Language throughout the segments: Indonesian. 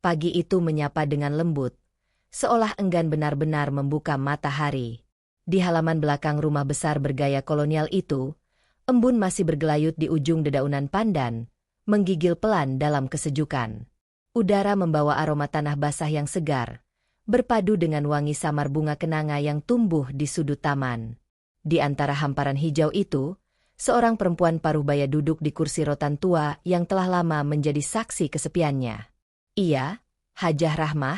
Pagi itu menyapa dengan lembut, seolah enggan benar-benar membuka matahari. Di halaman belakang rumah besar bergaya kolonial itu, embun masih bergelayut di ujung dedaunan pandan, menggigil pelan dalam kesejukan. Udara membawa aroma tanah basah yang segar, berpadu dengan wangi samar bunga kenanga yang tumbuh di sudut taman. Di antara hamparan hijau itu, seorang perempuan paruh baya duduk di kursi rotan tua yang telah lama menjadi saksi kesepiannya. Ia, Hajah Rahmah,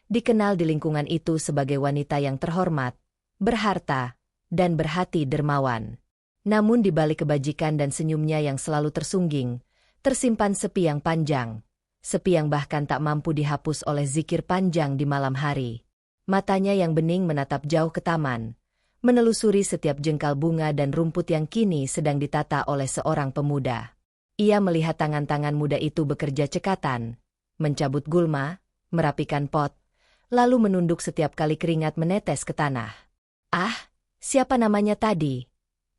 dikenal di lingkungan itu sebagai wanita yang terhormat, berharta, dan berhati dermawan. Namun di balik kebajikan dan senyumnya yang selalu tersungging, tersimpan sepi yang panjang, sepi yang bahkan tak mampu dihapus oleh zikir panjang di malam hari. Matanya yang bening menatap jauh ke taman, menelusuri setiap jengkal bunga dan rumput yang kini sedang ditata oleh seorang pemuda. Ia melihat tangan-tangan muda itu bekerja cekatan, mencabut gulma, merapikan pot, lalu menunduk setiap kali keringat menetes ke tanah. "Ah, siapa namanya tadi?"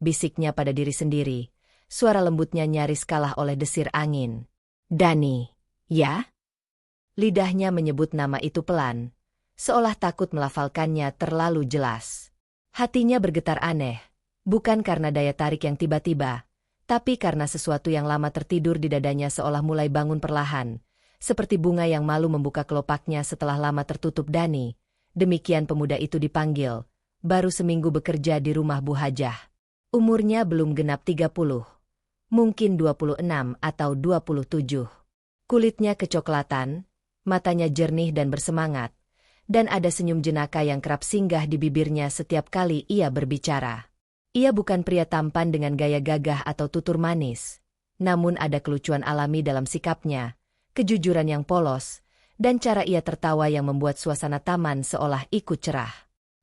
bisiknya pada diri sendiri. Suara lembutnya nyaris kalah oleh desir angin. "Dani, ya?" Lidahnya menyebut nama itu pelan, seolah takut melafalkannya terlalu jelas. Hatinya bergetar aneh, bukan karena daya tarik yang tiba-tiba, tapi karena sesuatu yang lama tertidur di dadanya seolah mulai bangun perlahan, seperti bunga yang malu membuka kelopaknya setelah lama tertutup. "Dani," demikian pemuda itu dipanggil, baru seminggu bekerja di rumah Bu Hajah. Umurnya belum genap 30, mungkin 26 atau 27. Kulitnya kecoklatan, matanya jernih dan bersemangat, dan ada senyum jenaka yang kerap singgah di bibirnya setiap kali ia berbicara. Ia bukan pria tampan dengan gaya gagah atau tutur manis, namun ada kelucuan alami dalam sikapnya, kejujuran yang polos, dan cara ia tertawa yang membuat suasana taman seolah ikut cerah.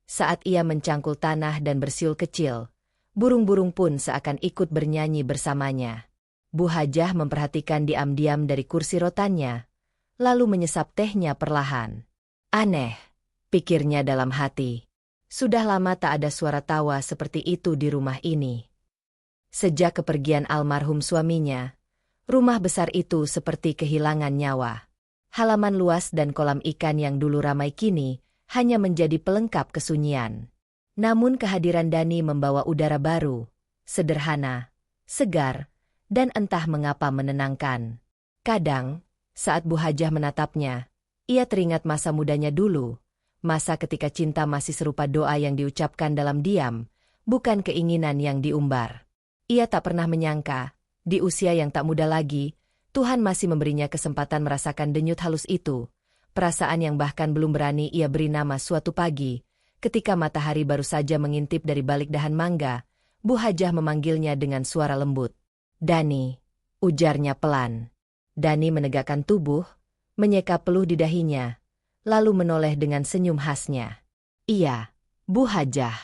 Saat ia mencangkul tanah dan bersiul kecil, burung-burung pun seakan ikut bernyanyi bersamanya. Bu Hajah memperhatikan diam-diam dari kursi rotannya, lalu menyesap tehnya perlahan. "Aneh," pikirnya dalam hati. Sudah lama tak ada suara tawa seperti itu di rumah ini. Sejak kepergian almarhum suaminya, rumah besar itu seperti kehilangan nyawa. Halaman luas dan kolam ikan yang dulu ramai kini hanya menjadi pelengkap kesunyian. Namun kehadiran Dani membawa udara baru, sederhana, segar, dan entah mengapa menenangkan. Kadang, saat Bu Hajah menatapnya, ia teringat masa mudanya dulu, masa ketika cinta masih serupa doa yang diucapkan dalam diam, bukan keinginan yang diumbar. Ia tak pernah menyangka, di usia yang tak muda lagi, Tuhan masih memberinya kesempatan merasakan denyut halus itu, perasaan yang bahkan belum berani ia beri nama. Suatu pagi, ketika matahari baru saja mengintip dari balik dahan mangga, Bu Hajah memanggilnya dengan suara lembut. "Dani," ujarnya pelan. Dani menegakkan tubuh, menyeka peluh di dahinya, lalu menoleh dengan senyum khasnya. "Iya, Bu Hajah.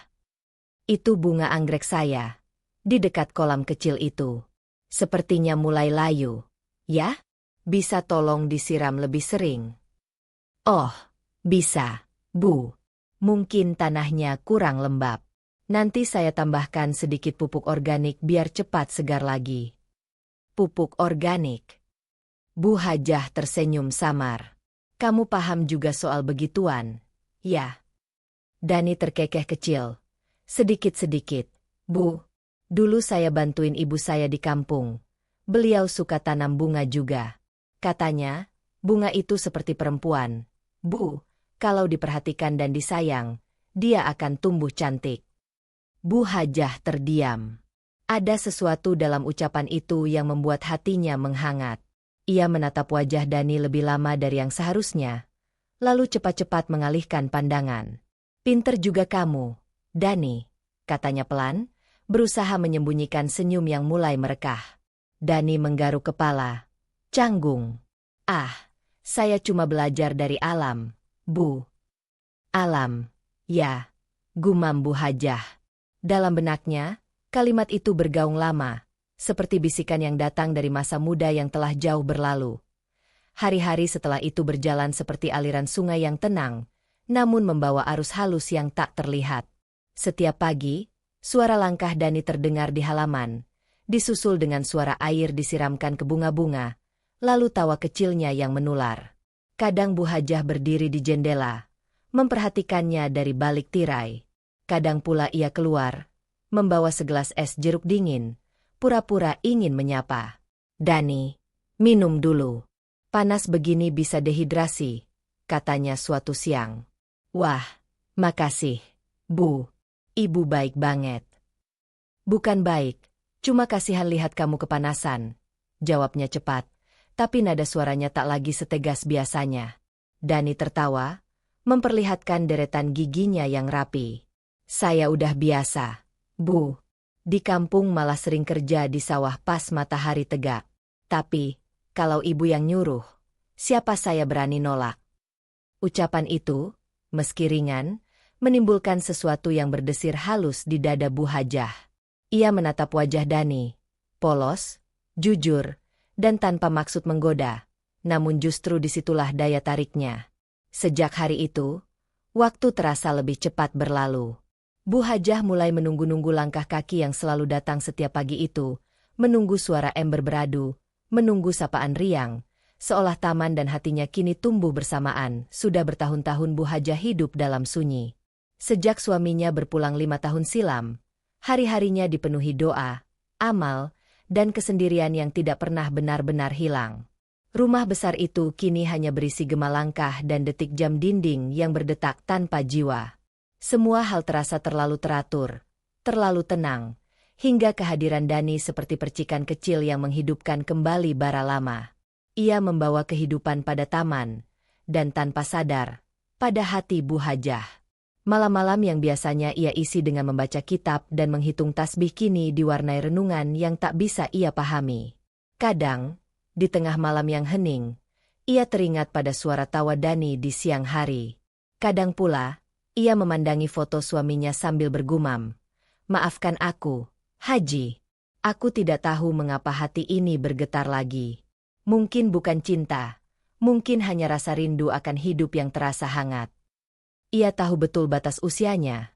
Itu bunga anggrek saya, di dekat kolam kecil itu. Sepertinya mulai layu. Ya? Bisa tolong disiram lebih sering?" "Oh, bisa, Bu. Mungkin tanahnya kurang lembab. Nanti saya tambahkan sedikit pupuk organik biar cepat segar lagi." "Pupuk organik?" Bu Hajah tersenyum samar. "Kamu paham juga soal begituan, ya?" Dani terkekeh kecil. "Sedikit-sedikit, Bu. Dulu saya bantuin ibu saya di kampung. Beliau suka tanam bunga juga. Katanya, bunga itu seperti perempuan. Bu, kalau diperhatikan dan disayang, dia akan tumbuh cantik." Bu Hajah terdiam. Ada sesuatu dalam ucapan itu yang membuat hatinya menghangat. Ia menatap wajah Dani lebih lama dari yang seharusnya, lalu cepat-cepat mengalihkan pandangan. "Pinter juga kamu, Dani," katanya pelan, berusaha menyembunyikan senyum yang mulai merekah. Dani menggaruk kepala. "Canggung. Ah, saya cuma belajar dari alam, Bu." "Alam, ya," gumam Bu Hajah. Dalam benaknya, kalimat itu bergaung lama, seperti bisikan yang datang dari masa muda yang telah jauh berlalu. Hari-hari setelah itu berjalan seperti aliran sungai yang tenang, namun membawa arus halus yang tak terlihat. Setiap pagi, suara langkah Dani terdengar di halaman, disusul dengan suara air disiramkan ke bunga-bunga, lalu tawa kecilnya yang menular. Kadang Bu Hajah berdiri di jendela, memperhatikannya dari balik tirai. Kadang pula ia keluar, membawa segelas es jeruk dingin, pura-pura ingin menyapa. "Dani, minum dulu. Panas begini bisa dehidrasi," katanya suatu siang. "Wah, makasih, Bu. Ibu baik banget." "Bukan baik, cuma kasihan lihat kamu kepanasan," jawabnya cepat, tapi nada suaranya tak lagi setegas biasanya. Dani tertawa, memperlihatkan deretan giginya yang rapi. "Saya udah biasa, Bu. Di kampung malah sering kerja di sawah pas matahari tegak. Tapi, kalau ibu yang nyuruh, siapa saya berani nolak?" Ucapan itu, meski ringan, menimbulkan sesuatu yang berdesir halus di dada Bu Hajah. Ia menatap wajah Dani, polos, jujur, dan tanpa maksud menggoda, namun justru disitulah daya tariknya. Sejak hari itu, waktu terasa lebih cepat berlalu. Bu Hajah mulai menunggu-nunggu langkah kaki yang selalu datang setiap pagi itu, menunggu suara ember beradu, menunggu sapaan riang, seolah taman dan hatinya kini tumbuh bersamaan. Sudah bertahun-tahun Bu Hajah hidup dalam sunyi. Sejak suaminya berpulang 5 tahun silam, hari-harinya dipenuhi doa, amal, dan kesendirian yang tidak pernah benar-benar hilang. Rumah besar itu kini hanya berisi gema langkah dan detik jam dinding yang berdetak tanpa jiwa. Semua hal terasa terlalu teratur, terlalu tenang, hingga kehadiran Dani seperti percikan kecil yang menghidupkan kembali bara lama. Ia membawa kehidupan pada taman, dan tanpa sadar, pada hati Bu Hajah. Malam-malam yang biasanya ia isi dengan membaca kitab dan menghitung tasbih kini diwarnai renungan yang tak bisa ia pahami. Kadang, di tengah malam yang hening, ia teringat pada suara tawa Dani di siang hari. Kadang pula, ia memandangi foto suaminya sambil bergumam, "Maafkan aku, Haji. Aku tidak tahu mengapa hati ini bergetar lagi. Mungkin bukan cinta, mungkin hanya rasa rindu akan hidup yang terasa hangat." Ia tahu betul batas usianya,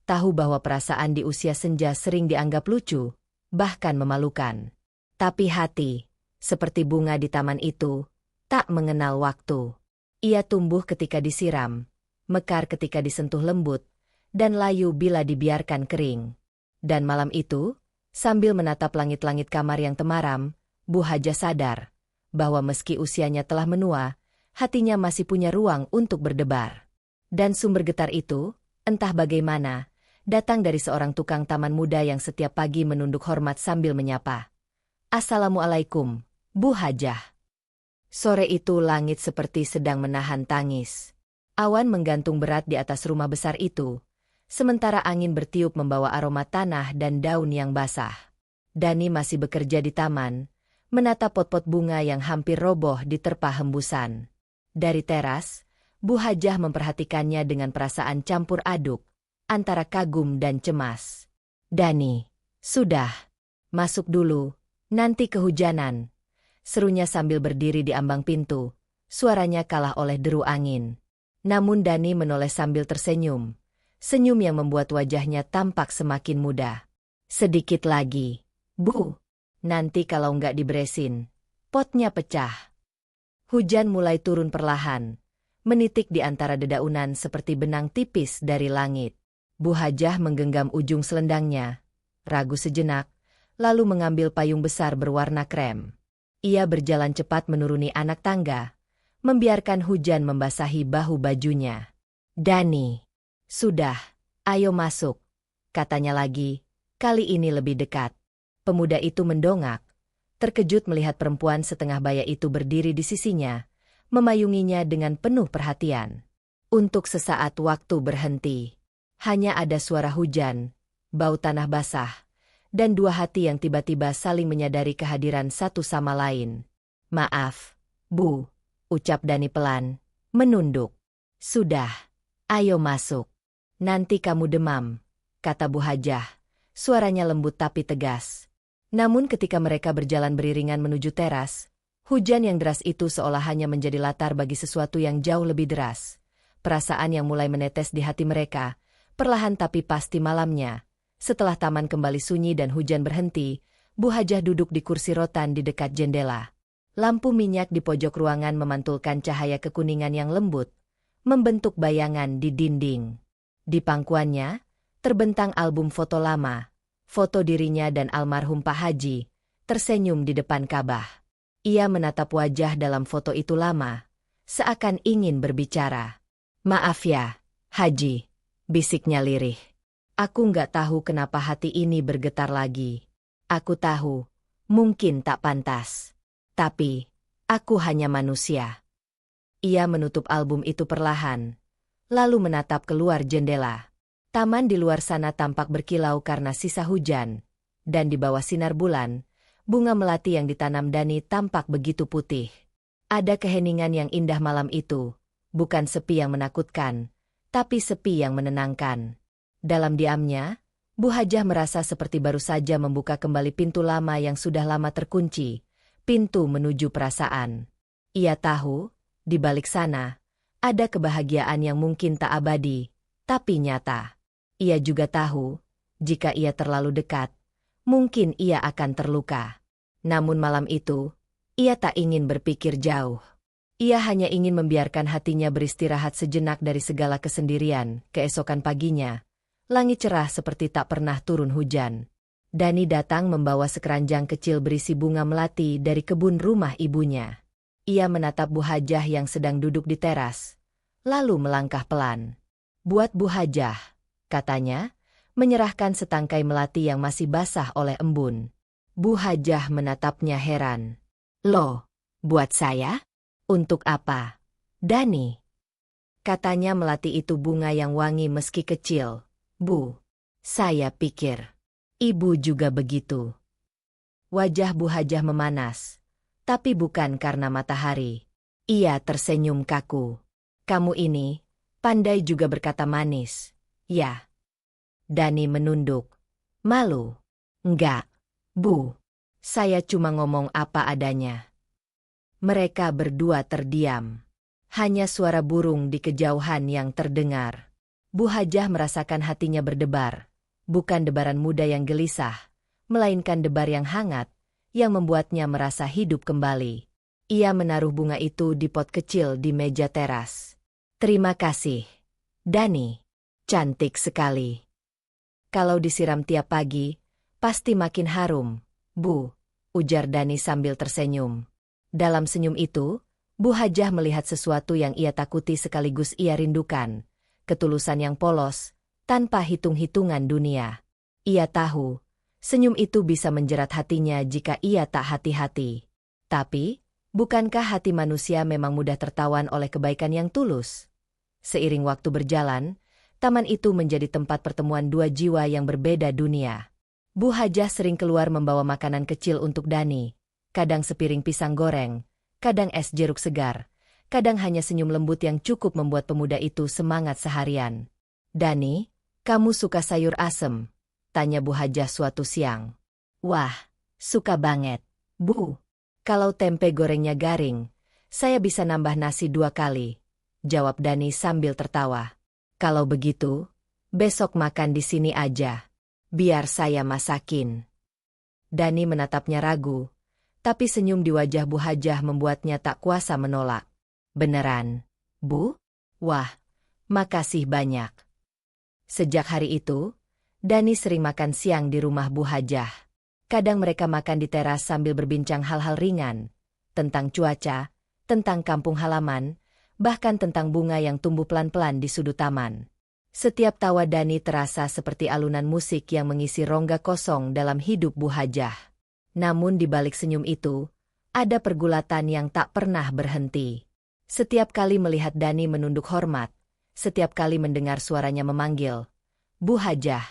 tahu bahwa perasaan di usia senja sering dianggap lucu, bahkan memalukan. Tapi hati, seperti bunga di taman itu, tak mengenal waktu. Ia tumbuh ketika disiram, mekar ketika disentuh lembut, dan layu bila dibiarkan kering. Dan malam itu, sambil menatap langit-langit kamar yang temaram, Bu Hajah sadar bahwa meski usianya telah menua, hatinya masih punya ruang untuk berdebar. Dan sumber getar itu, entah bagaimana, datang dari seorang tukang taman muda yang setiap pagi menunduk hormat sambil menyapa. "Assalamualaikum, Bu Hajah." Sore itu langit seperti sedang menahan tangis. Awan menggantung berat di atas rumah besar itu, sementara angin bertiup membawa aroma tanah dan daun yang basah. Dani masih bekerja di taman, menatap pot-pot bunga yang hampir roboh diterpa hembusan. Dari teras, Bu Hajah memperhatikannya dengan perasaan campur aduk, antara kagum dan cemas. "Dani, sudah. Masuk dulu, nanti kehujanan," serunya sambil berdiri di ambang pintu. Suaranya kalah oleh deru angin. Namun Dani menoleh sambil tersenyum, senyum yang membuat wajahnya tampak semakin muda. "Sedikit lagi, Bu. Nanti kalau nggak diberesin, potnya pecah." Hujan mulai turun perlahan, menitik di antara dedaunan seperti benang tipis dari langit. Bu Hajah menggenggam ujung selendangnya, ragu sejenak, lalu mengambil payung besar berwarna krem. Ia berjalan cepat menuruni anak tangga, membiarkan hujan membasahi bahu bajunya. "Dani, sudah, ayo masuk," katanya lagi, kali ini lebih dekat. Pemuda itu mendongak, terkejut melihat perempuan setengah baya itu berdiri di sisinya, memayunginya dengan penuh perhatian. Untuk sesaat waktu berhenti. Hanya ada suara hujan, bau tanah basah, dan dua hati yang tiba-tiba saling menyadari kehadiran satu sama lain. "Maaf, Bu," ucap Dani pelan, menunduk. "Sudah, ayo masuk. Nanti kamu demam," kata Bu Hajah, suaranya lembut tapi tegas. Namun ketika mereka berjalan beriringan menuju teras, hujan yang deras itu seolah hanya menjadi latar bagi sesuatu yang jauh lebih deras. Perasaan yang mulai menetes di hati mereka, perlahan tapi pasti malamnya. Setelah taman kembali sunyi dan hujan berhenti, Bu Hajah duduk di kursi rotan di dekat jendela. Lampu minyak di pojok ruangan memantulkan cahaya kekuningan yang lembut, membentuk bayangan di dinding. Di pangkuannya, terbentang album foto lama, foto dirinya dan almarhum Pak Haji, tersenyum di depan Ka'bah. Ia menatap wajah dalam foto itu lama, seakan ingin berbicara. "Maaf ya, Haji," bisiknya lirih. "Aku nggak tahu kenapa hati ini bergetar lagi. Aku tahu, mungkin tak pantas. Tapi, aku hanya manusia." Ia menutup album itu perlahan, lalu menatap keluar jendela. Taman di luar sana tampak berkilau karena sisa hujan, dan di bawah sinar bulan, bunga melati yang ditanam Dani tampak begitu putih. Ada keheningan yang indah malam itu, bukan sepi yang menakutkan, tapi sepi yang menenangkan. Dalam diamnya, Bu Hajah merasa seperti baru saja membuka kembali pintu lama yang sudah lama terkunci, pintu menuju perasaan. Ia tahu, di balik sana, ada kebahagiaan yang mungkin tak abadi, tapi nyata. Ia juga tahu, jika ia terlalu dekat, mungkin ia akan terluka. Namun malam itu, ia tak ingin berpikir jauh. Ia hanya ingin membiarkan hatinya beristirahat sejenak dari segala kesendirian. Keesokan paginya, langit cerah seperti tak pernah turun hujan. Dani datang membawa sekeranjang kecil berisi bunga melati dari kebun rumah ibunya. Ia menatap Bu Hajah yang sedang duduk di teras, lalu melangkah pelan. "Buat Bu Hajah," katanya, menyerahkan setangkai melati yang masih basah oleh embun. Bu Hajah menatapnya heran. "Loh, buat saya? Untuk apa, Dani?" Katanya melati itu bunga yang wangi meski kecil. "Bu, saya pikir ibu juga begitu." Wajah Bu Hajah memanas, tapi bukan karena matahari. Ia tersenyum kaku. "Kamu ini pandai juga berkata manis, ya?" Dani menunduk. "Malu?" "Enggak, Bu. Saya cuma ngomong apa adanya." Mereka berdua terdiam. Hanya suara burung di kejauhan yang terdengar. Bu Hajah merasakan hatinya berdebar. Bukan debaran muda yang gelisah, melainkan debar yang hangat, yang membuatnya merasa hidup kembali. Ia menaruh bunga itu di pot kecil di meja teras. "Terima kasih, Dani. Cantik sekali. Kalau disiram tiap pagi, pasti makin harum, Bu," ujar Dani sambil tersenyum. Dalam senyum itu, Bu Hajah melihat sesuatu yang ia takuti sekaligus ia rindukan. Ketulusan yang polos, tanpa hitung-hitungan dunia. Ia tahu, senyum itu bisa menjerat hatinya jika ia tak hati-hati. Tapi, bukankah hati manusia memang mudah tertawan oleh kebaikan yang tulus? Seiring waktu berjalan, taman itu menjadi tempat pertemuan dua jiwa yang berbeda dunia. Bu Hajah sering keluar membawa makanan kecil untuk Dani. Kadang sepiring pisang goreng, kadang es jeruk segar, kadang hanya senyum lembut yang cukup membuat pemuda itu semangat seharian. "Dani, kamu suka sayur asem?" tanya Bu Hajah suatu siang. "Wah, suka banget, Bu. Kalau tempe gorengnya garing, saya bisa nambah nasi 2 kali," jawab Dani sambil tertawa. "Kalau begitu, besok makan di sini aja. Biar saya masakin." Dani menatapnya ragu, tapi senyum di wajah Bu Hajah membuatnya tak kuasa menolak. "Beneran, Bu? Wah, makasih banyak." Sejak hari itu, Dani sering makan siang di rumah Bu Hajah. Kadang mereka makan di teras sambil berbincang hal-hal ringan, tentang cuaca, tentang kampung halaman, bahkan tentang bunga yang tumbuh pelan-pelan di sudut taman. Setiap tawa Dani terasa seperti alunan musik yang mengisi rongga kosong dalam hidup Bu Hajah. Namun di balik senyum itu, ada pergulatan yang tak pernah berhenti. Setiap kali melihat Dani menunduk hormat, setiap kali mendengar suaranya memanggil Bu Hajah,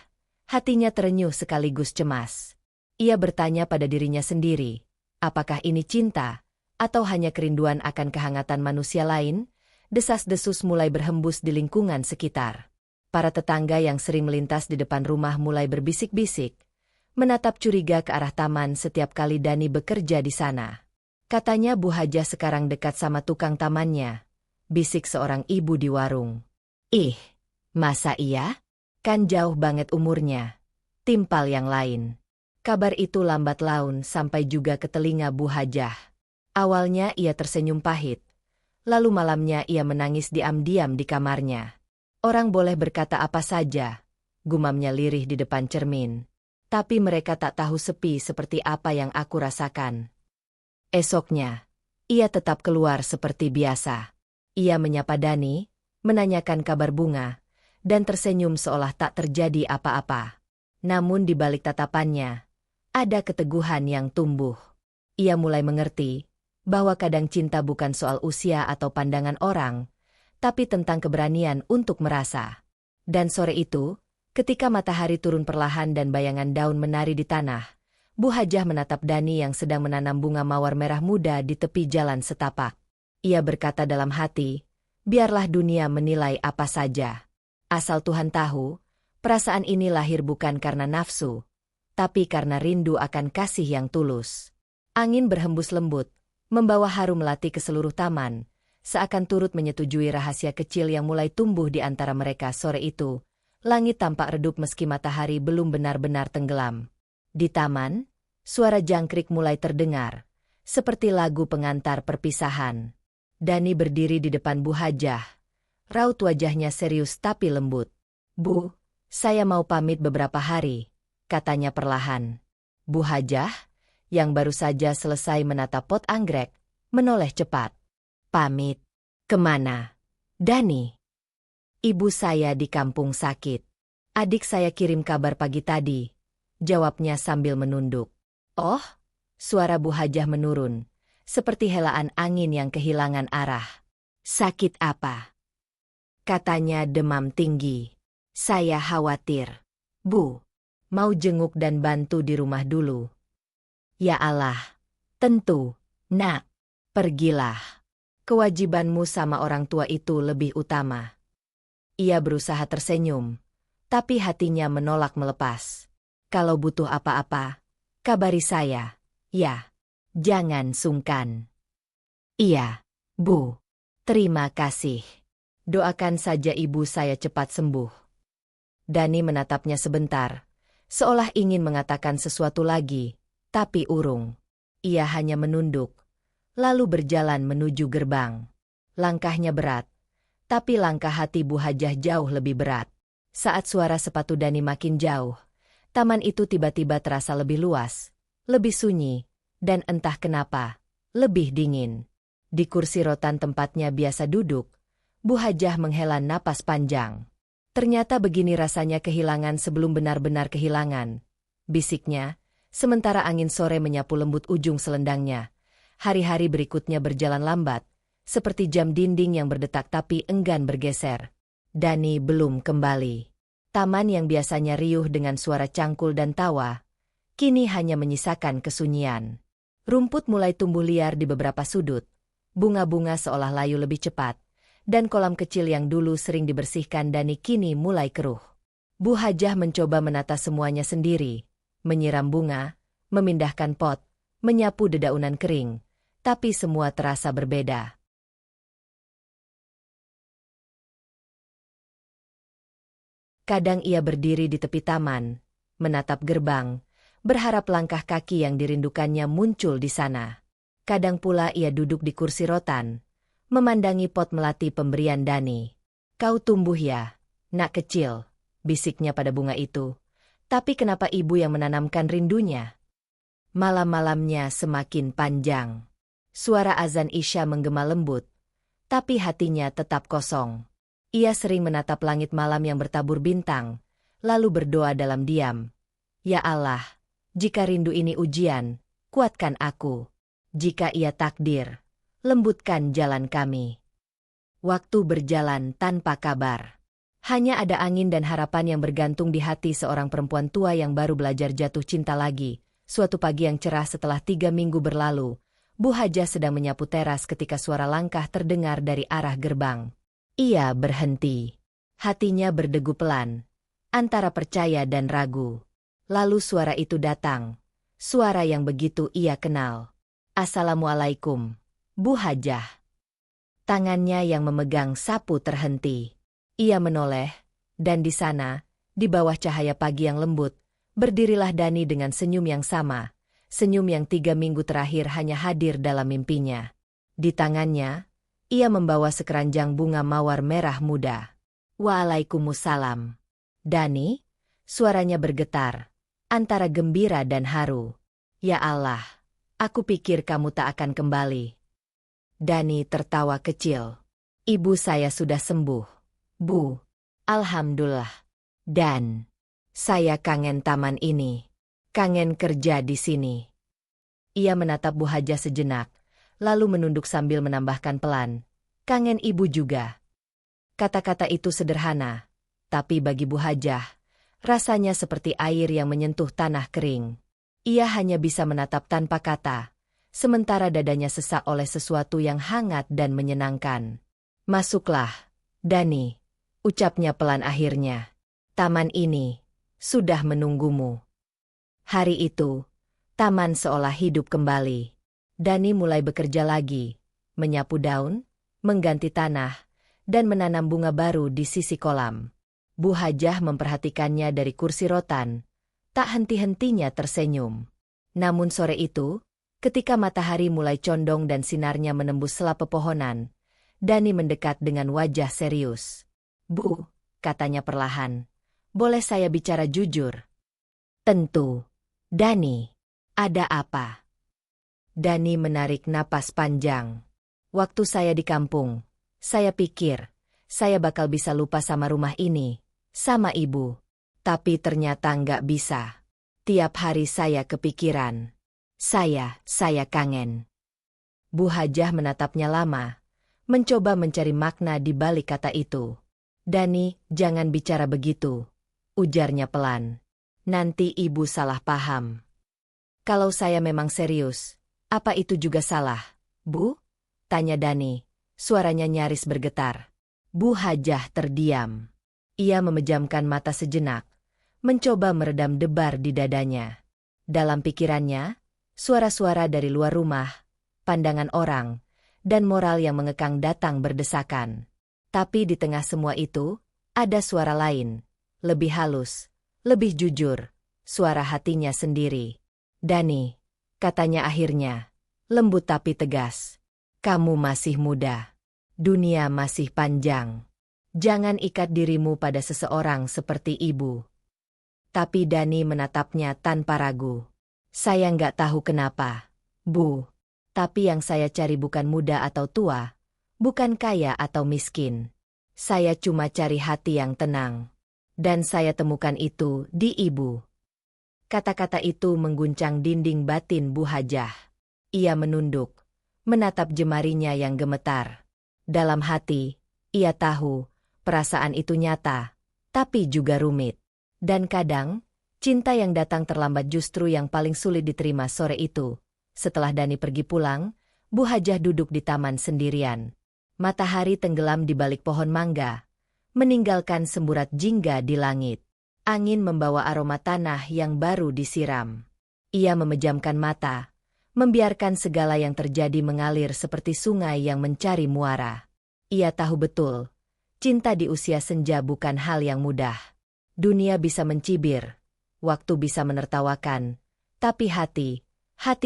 hatinya terenyuh sekaligus cemas. Ia bertanya pada dirinya sendiri, apakah ini cinta, atau hanya kerinduan akan kehangatan manusia lain? Desas-desus mulai berhembus di lingkungan sekitar. Para tetangga yang sering melintas di depan rumah mulai berbisik-bisik, menatap curiga ke arah taman setiap kali Dani bekerja di sana. Katanya Bu Hajah sekarang dekat sama tukang tamannya, bisik seorang ibu di warung. "Ih, masa iya? Kan jauh banget umurnya," timpal yang lain. Kabar itu lambat laun sampai juga ke telinga Bu Hajah. Awalnya ia tersenyum pahit. Lalu malamnya ia menangis diam-diam di kamarnya. Orang boleh berkata apa saja, gumamnya lirih di depan cermin. Tapi mereka tak tahu sepi seperti apa yang aku rasakan. Esoknya, ia tetap keluar seperti biasa. Ia menyapa Dani, menanyakan kabar Bunga, dan tersenyum seolah tak terjadi apa-apa. Namun di balik tatapannya, ada keteguhan yang tumbuh. Ia mulai mengerti bahwa kadang cinta bukan soal usia atau pandangan orang, tapi tentang keberanian untuk merasa. Dan sore itu, ketika matahari turun perlahan dan bayangan daun menari di tanah, Bu Hajah menatap Dani yang sedang menanam bunga mawar merah muda di tepi jalan setapak. Ia berkata dalam hati, biarlah dunia menilai apa saja. Asal Tuhan tahu, perasaan ini lahir bukan karena nafsu, tapi karena rindu akan kasih yang tulus. Angin berhembus lembut, membawa harum melati ke seluruh taman, seakan turut menyetujui rahasia kecil yang mulai tumbuh di antara mereka sore itu. Langit tampak redup meski matahari belum benar-benar tenggelam. Di taman, suara jangkrik mulai terdengar, seperti lagu pengantar perpisahan. Dani berdiri di depan Bu Hajah. Raut wajahnya serius tapi lembut. "Bu, saya mau pamit beberapa hari," katanya perlahan. Bu Hajah, yang baru saja selesai menata pot anggrek, menoleh cepat. "Pamit? Kemana?" "Dani. Ibu saya di kampung sakit. Adik saya kirim kabar pagi tadi," jawabnya sambil menunduk. "Oh?" Suara Bu Hajah menurun, seperti helaan angin yang kehilangan arah. "Sakit apa?" Katanya demam tinggi. "Saya khawatir. Bu, mau jenguk dan bantu di rumah dulu." "Ya Allah, tentu, Nak. Pergilah. Kewajibanmu sama orang tua itu lebih utama." Ia berusaha tersenyum, tapi hatinya menolak melepas. "Kalau butuh apa-apa, kabari saya, ya. Jangan sungkan." "Iya, Bu. Terima kasih. Doakan saja ibu saya cepat sembuh." Dani menatapnya sebentar, seolah ingin mengatakan sesuatu lagi, tapi urung. Ia hanya menunduk, lalu berjalan menuju gerbang. Langkahnya berat, tapi langkah hati Bu Hajah jauh lebih berat. Saat suara sepatu Dani makin jauh, taman itu tiba-tiba terasa lebih luas, lebih sunyi, dan entah kenapa, lebih dingin. Di kursi rotan tempatnya biasa duduk, Bu Hajah menghela napas panjang. "Ternyata begini rasanya kehilangan sebelum benar-benar kehilangan," bisiknya, sementara angin sore menyapu lembut ujung selendangnya. Hari-hari berikutnya berjalan lambat, seperti jam dinding yang berdetak tapi enggan bergeser. Dani belum kembali. Taman yang biasanya riuh dengan suara cangkul dan tawa, kini hanya menyisakan kesunyian. Rumput mulai tumbuh liar di beberapa sudut, bunga-bunga seolah layu lebih cepat, dan kolam kecil yang dulu sering dibersihkan Dani kini mulai keruh. Bu Hajah mencoba menata semuanya sendiri, menyiram bunga, memindahkan pot, menyapu dedaunan kering, tapi semua terasa berbeda. Kadang ia berdiri di tepi taman, menatap gerbang, berharap langkah kaki yang dirindukannya muncul di sana. Kadang pula ia duduk di kursi rotan, memandangi pot melati pemberian Dani. "Kau tumbuh ya, nak kecil," bisiknya pada bunga itu. "Tapi kenapa ibu yang menanamkan rindunya?" Malam-malamnya semakin panjang. Suara azan Isya menggema lembut, tapi hatinya tetap kosong. Ia sering menatap langit malam yang bertabur bintang, lalu berdoa dalam diam. "Ya Allah, jika rindu ini ujian, kuatkan aku. Jika ia takdir, lembutkan jalan kami." Waktu berjalan tanpa kabar. Hanya ada angin dan harapan yang bergantung di hati seorang perempuan tua yang baru belajar jatuh cinta lagi. Suatu pagi yang cerah setelah 3 minggu berlalu, Bu Hajah sedang menyapu teras ketika suara langkah terdengar dari arah gerbang. Ia berhenti. Hatinya berdegup pelan, antara percaya dan ragu. Lalu suara itu datang. Suara yang begitu ia kenal. "Assalamualaikum, Bu Hajah." Tangannya yang memegang sapu terhenti. Ia menoleh, dan di sana, di bawah cahaya pagi yang lembut, berdirilah Dani dengan senyum yang sama, senyum yang 3 minggu terakhir hanya hadir dalam mimpinya. Di tangannya, ia membawa sekeranjang bunga mawar merah muda. Waalaikumsalam. Dani, suaranya bergetar, antara gembira dan haru. Ya Allah, aku pikir kamu tak akan kembali. Dani tertawa kecil. Ibu saya sudah sembuh, Bu. Alhamdulillah. Dan saya kangen taman ini. Kangen kerja di sini. Ia menatap Bu Hajah sejenak, lalu menunduk sambil menambahkan pelan. Kangen ibu juga. Kata-kata itu sederhana, tapi bagi Bu Hajah, rasanya seperti air yang menyentuh tanah kering. Ia hanya bisa menatap tanpa kata, sementara dadanya sesak oleh sesuatu yang hangat dan menyenangkan. Masuklah, Dani, ucapnya pelan akhirnya. Taman ini sudah menunggumu. Hari itu, taman seolah hidup kembali. Dani mulai bekerja lagi, menyapu daun, mengganti tanah, dan menanam bunga baru di sisi kolam. Bu Hajah memperhatikannya dari kursi rotan, tak henti-hentinya tersenyum. Namun sore itu, ketika matahari mulai condong dan sinarnya menembus sela pepohonan, Dani mendekat dengan wajah serius. Bu, katanya perlahan, boleh saya bicara jujur? Tentu. Dani, ada apa? Dani menarik napas panjang. Waktu saya di kampung, saya pikir, saya bakal bisa lupa sama rumah ini, sama ibu. Tapi ternyata nggak bisa. Tiap hari saya kepikiran. Saya kangen. Bu Hajah menatapnya lama, mencoba mencari makna di balik kata itu. Dani, jangan bicara begitu, ujarnya pelan. Nanti ibu salah paham. Kalau saya memang serius, apa itu juga salah, Bu? Tanya Dani, suaranya nyaris bergetar. Bu Hajah terdiam. Ia memejamkan mata sejenak, mencoba meredam debar di dadanya. Dalam pikirannya, suara-suara dari luar rumah, pandangan orang, dan moral yang mengekang datang berdesakan. Tapi di tengah semua itu, ada suara lain, lebih halus, lebih jujur, suara hatinya sendiri. Dani, katanya akhirnya, lembut tapi tegas. Kamu masih muda. Dunia masih panjang. Jangan ikat dirimu pada seseorang seperti ibu. Tapi Dani menatapnya tanpa ragu. Saya nggak tahu kenapa, Bu. Tapi yang saya cari bukan muda atau tua, bukan kaya atau miskin. Saya cuma cari hati yang tenang. Dan saya temukan itu di ibu. Kata-kata itu mengguncang dinding batin Bu Hajah. Ia menunduk, menatap jemarinya yang gemetar. Dalam hati, ia tahu, perasaan itu nyata, tapi juga rumit. Dan kadang, cinta yang datang terlambat justru yang paling sulit diterima sore itu. Setelah Dani pergi pulang, Bu Hajah duduk di taman sendirian. Matahari tenggelam di balik pohon mangga, meninggalkan semburat jingga di langit. Angin membawa aroma tanah yang baru disiram. Ia memejamkan mata, membiarkan segala yang terjadi mengalir seperti sungai yang mencari muara. Ia tahu betul, cinta di usia senja bukan hal yang mudah. Dunia bisa mencibir, waktu bisa menertawakan, tapi hati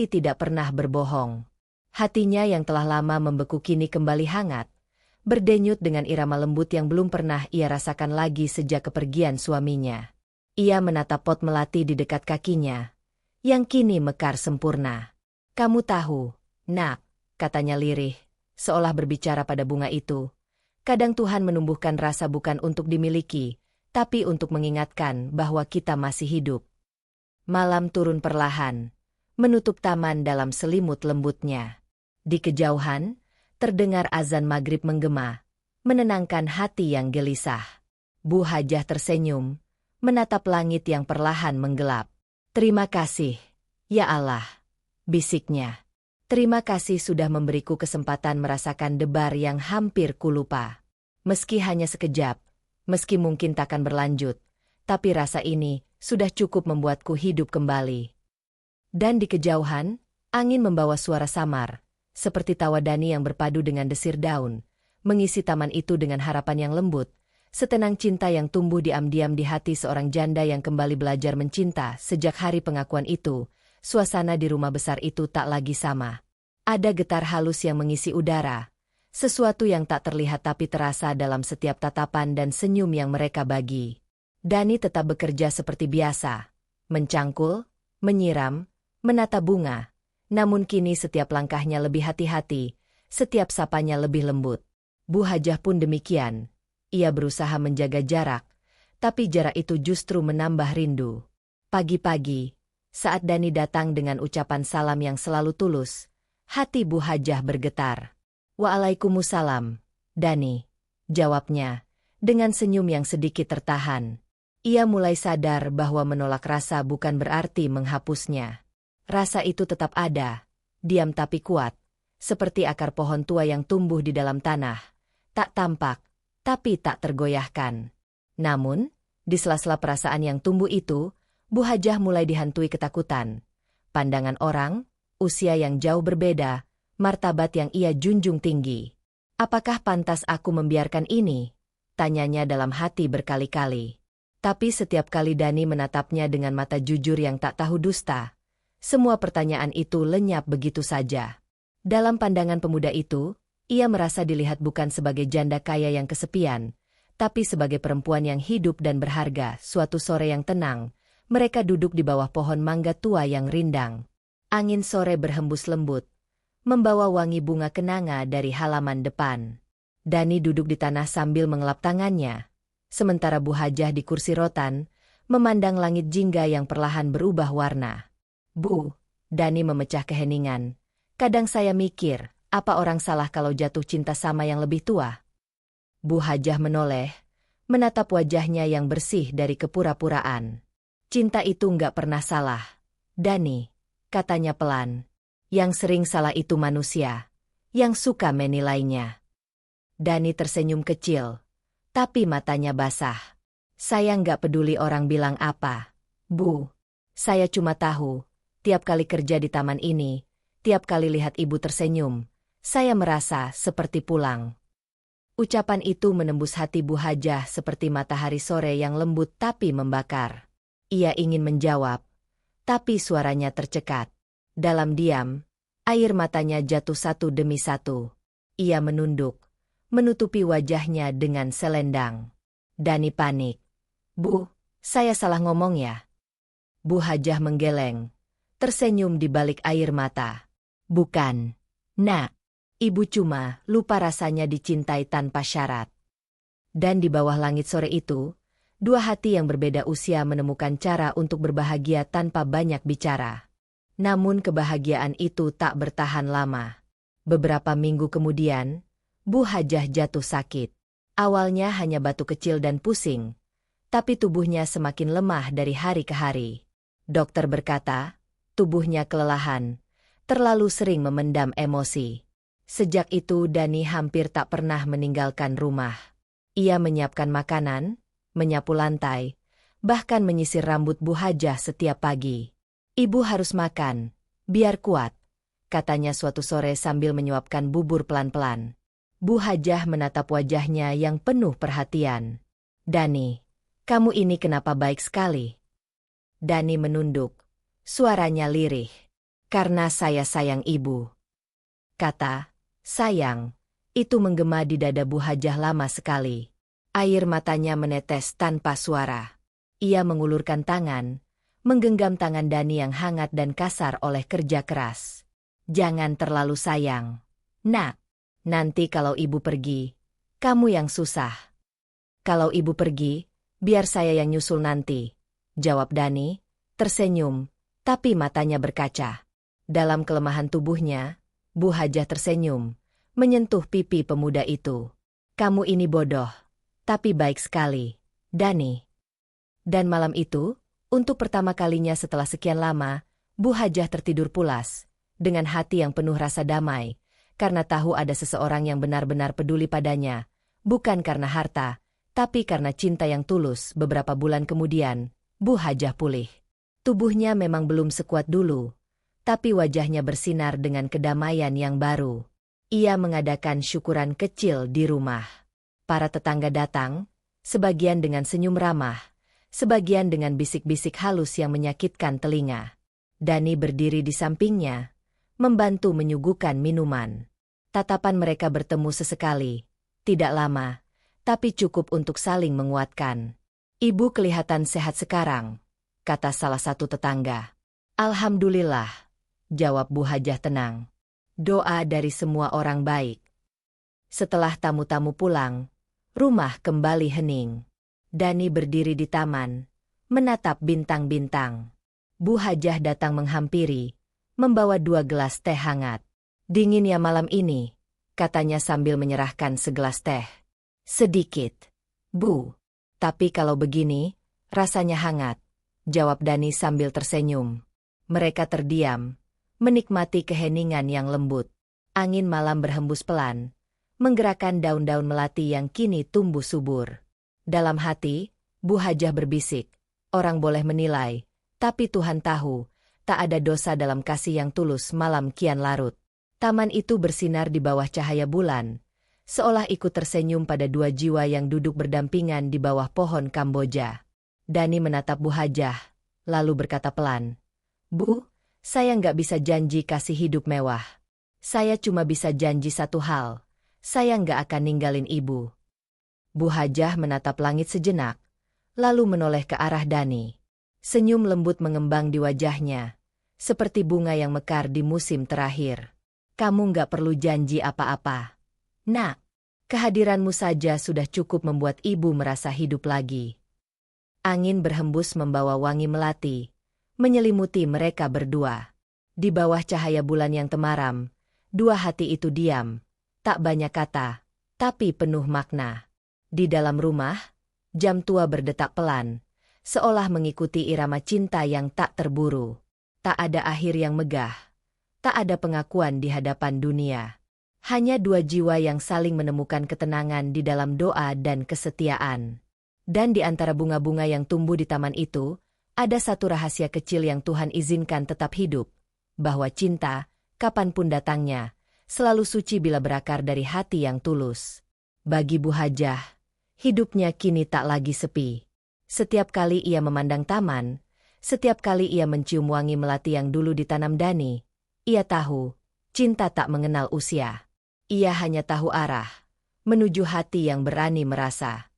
tidak pernah berbohong. Hatinya yang telah lama membeku kini kembali hangat, berdenyut dengan irama lembut yang belum pernah ia rasakan lagi sejak kepergian suaminya. Ia menatap pot melati di dekat kakinya, yang kini mekar sempurna. Kamu tahu, Nak, katanya lirih, seolah berbicara pada bunga itu. Kadang Tuhan menumbuhkan rasa bukan untuk dimiliki, tapi untuk mengingatkan bahwa kita masih hidup. Malam turun perlahan, menutup taman dalam selimut lembutnya. Di kejauhan, terdengar azan maghrib menggema, menenangkan hati yang gelisah. Bu Hajah tersenyum, menatap langit yang perlahan menggelap. Terima kasih, ya Allah, bisiknya. Terima kasih sudah memberiku kesempatan merasakan debar yang hampir kulupa. Meski hanya sekejap, meski mungkin takkan berlanjut, tapi rasa ini sudah cukup membuatku hidup kembali. Dan di kejauhan, angin membawa suara samar, seperti tawa Dani yang berpadu dengan desir daun, mengisi taman itu dengan harapan yang lembut, setenang cinta yang tumbuh diam-diam di hati seorang janda yang kembali belajar mencinta sejak hari pengakuan itu, suasana di rumah besar itu tak lagi sama. Ada getar halus yang mengisi udara, sesuatu yang tak terlihat tapi terasa dalam setiap tatapan dan senyum yang mereka bagi. Dani tetap bekerja seperti biasa, mencangkul, menyiram, menata bunga. Namun kini setiap langkahnya lebih hati-hati, setiap sapanya lebih lembut. Bu Hajah pun demikian. Ia berusaha menjaga jarak, tapi jarak itu justru menambah rindu. Pagi-pagi, saat Dani datang dengan ucapan salam yang selalu tulus, hati Bu Hajah bergetar. "Waalaikumsalam, Dani," jawabnya, dengan senyum yang sedikit tertahan. Ia mulai sadar bahwa menolak rasa bukan berarti menghapusnya. Rasa itu tetap ada, diam tapi kuat, seperti akar pohon tua yang tumbuh di dalam tanah, tak tampak, tapi tak tergoyahkan. Namun, di sela-sela perasaan yang tumbuh itu, Bu Hajah mulai dihantui ketakutan. Pandangan orang, usia yang jauh berbeda, martabat yang ia junjung tinggi. "Apakah pantas aku membiarkan ini?" tanyanya dalam hati berkali-kali. Tapi setiap kali Dani menatapnya dengan mata jujur yang tak tahu dusta, semua pertanyaan itu lenyap begitu saja. Dalam pandangan pemuda itu, ia merasa dilihat bukan sebagai janda kaya yang kesepian, tapi sebagai perempuan yang hidup dan berharga. Suatu sore yang tenang, mereka duduk di bawah pohon mangga tua yang rindang. Angin sore berhembus lembut, membawa wangi bunga kenanga dari halaman depan. Dani duduk di tanah sambil mengelap tangannya, sementara Bu Hajah di kursi rotan, memandang langit jingga yang perlahan berubah warna. "Bu," Dani memecah keheningan, "kadang saya mikir, apa orang salah kalau jatuh cinta sama yang lebih tua?" Bu Hajah menoleh, menatap wajahnya yang bersih dari kepura-puraan. "Cinta itu nggak pernah salah, Dani," katanya pelan. "Yang sering salah itu manusia, yang suka menilainya." Dani tersenyum kecil, tapi matanya basah. "Saya nggak peduli orang bilang apa, Bu. Saya cuma tahu, tiap kali kerja di taman ini, tiap kali lihat ibu tersenyum, saya merasa seperti pulang." Ucapan itu menembus hati Bu Hajah seperti matahari sore yang lembut tapi membakar. Ia ingin menjawab, tapi suaranya tercekat. Dalam diam, air matanya jatuh satu demi satu. Ia menunduk, menutupi wajahnya dengan selendang. Dani panik. "Bu, saya salah ngomong ya?" Bu Hajah menggeleng, tersenyum di balik air mata. "Bukan, Nak. Ibu cuma lupa rasanya dicintai tanpa syarat." Dan di bawah langit sore itu, dua hati yang berbeda usia menemukan cara untuk berbahagia tanpa banyak bicara. Namun kebahagiaan itu tak bertahan lama. Beberapa minggu kemudian, Bu Hajah jatuh sakit. Awalnya hanya batuk kecil dan pusing, tapi tubuhnya semakin lemah dari hari ke hari. Dokter berkata, tubuhnya kelelahan, terlalu sering memendam emosi. Sejak itu Dani hampir tak pernah meninggalkan rumah. Ia menyiapkan makanan, menyapu lantai, bahkan menyisir rambut Bu Hajah setiap pagi. "Ibu harus makan, biar kuat," katanya suatu sore sambil menyuapkan bubur pelan-pelan. Bu Hajah menatap wajahnya yang penuh perhatian. "Dani, kamu ini kenapa baik sekali?" Dani menunduk, suaranya lirih. "Karena saya sayang ibu." Kata "sayang" itu menggema di dada Bu Hajah lama sekali. Air matanya menetes tanpa suara. Ia mengulurkan tangan, menggenggam tangan Dani yang hangat dan kasar oleh kerja keras. "Jangan terlalu sayang, Nak. Nanti kalau ibu pergi, kamu yang susah." "Kalau ibu pergi, biar saya yang nyusul nanti," jawab Dani, tersenyum, tapi matanya berkaca. Dalam kelemahan tubuhnya, Bu Hajah tersenyum, menyentuh pipi pemuda itu. "Kamu ini bodoh, tapi baik sekali, Dani." Dan malam itu, untuk pertama kalinya setelah sekian lama, Bu Hajah tertidur pulas, dengan hati yang penuh rasa damai, karena tahu ada seseorang yang benar-benar peduli padanya, bukan karena harta, tapi karena cinta yang tulus. Beberapa bulan kemudian, Bu Hajah pulih. Tubuhnya memang belum sekuat dulu, tapi wajahnya bersinar dengan kedamaian yang baru. Ia mengadakan syukuran kecil di rumah. Para tetangga datang, sebagian dengan senyum ramah, sebagian dengan bisik-bisik halus yang menyakitkan telinga. Dani berdiri di sampingnya, membantu menyuguhkan minuman. Tatapan mereka bertemu sesekali, tidak lama, tapi cukup untuk saling menguatkan. "Ibu kelihatan sehat sekarang," kata salah satu tetangga. "Alhamdulillah," jawab Bu Hajah tenang. "Doa dari semua orang baik." Setelah tamu-tamu pulang, rumah kembali hening. Dani berdiri di taman, menatap bintang-bintang. Bu Hajah datang menghampiri, membawa 2 gelas teh hangat. "Dingin ya malam ini," katanya sambil menyerahkan segelas teh. "Sedikit, Bu. Tapi kalau begini, rasanya hangat," jawab Dani sambil tersenyum. Mereka terdiam, menikmati keheningan yang lembut. Angin malam berhembus pelan, menggerakkan daun-daun melati yang kini tumbuh subur. Dalam hati, Bu Hajah berbisik, "Orang boleh menilai, tapi Tuhan tahu, tak ada dosa dalam kasih yang tulus malam kian larut." Taman itu bersinar di bawah cahaya bulan, seolah ikut tersenyum pada 2 jiwa yang duduk berdampingan di bawah pohon Kamboja. Dani menatap Bu Hajah, lalu berkata pelan, "Bu, saya nggak bisa janji kasih hidup mewah. Saya cuma bisa janji satu hal, saya nggak akan ninggalin Ibu." Bu Hajah menatap langit sejenak, lalu menoleh ke arah Dani. Senyum lembut mengembang di wajahnya, seperti bunga yang mekar di musim terakhir. "Kamu nggak perlu janji apa-apa, Nak. Kehadiranmu saja sudah cukup membuat Ibu merasa hidup lagi." Angin berhembus membawa wangi melati, menyelimuti mereka berdua. Di bawah cahaya bulan yang temaram, 2 hati itu diam, tak banyak kata, tapi penuh makna. Di dalam rumah, jam tua berdetak pelan, seolah mengikuti irama cinta yang tak terburu. Tak ada akhir yang megah, tak ada pengakuan di hadapan dunia. Hanya 2 jiwa yang saling menemukan ketenangan di dalam doa dan kesetiaan. Dan di antara bunga-bunga yang tumbuh di taman itu, ada satu rahasia kecil yang Tuhan izinkan tetap hidup, bahwa cinta, kapanpun datangnya, selalu suci bila berakar dari hati yang tulus. Bagi Bu Hajah, hidupnya kini tak lagi sepi. Setiap kali ia memandang taman, setiap kali ia mencium wangi melati yang dulu ditanam Dani, ia tahu, cinta tak mengenal usia. Ia hanya tahu arah, menuju hati yang berani merasa.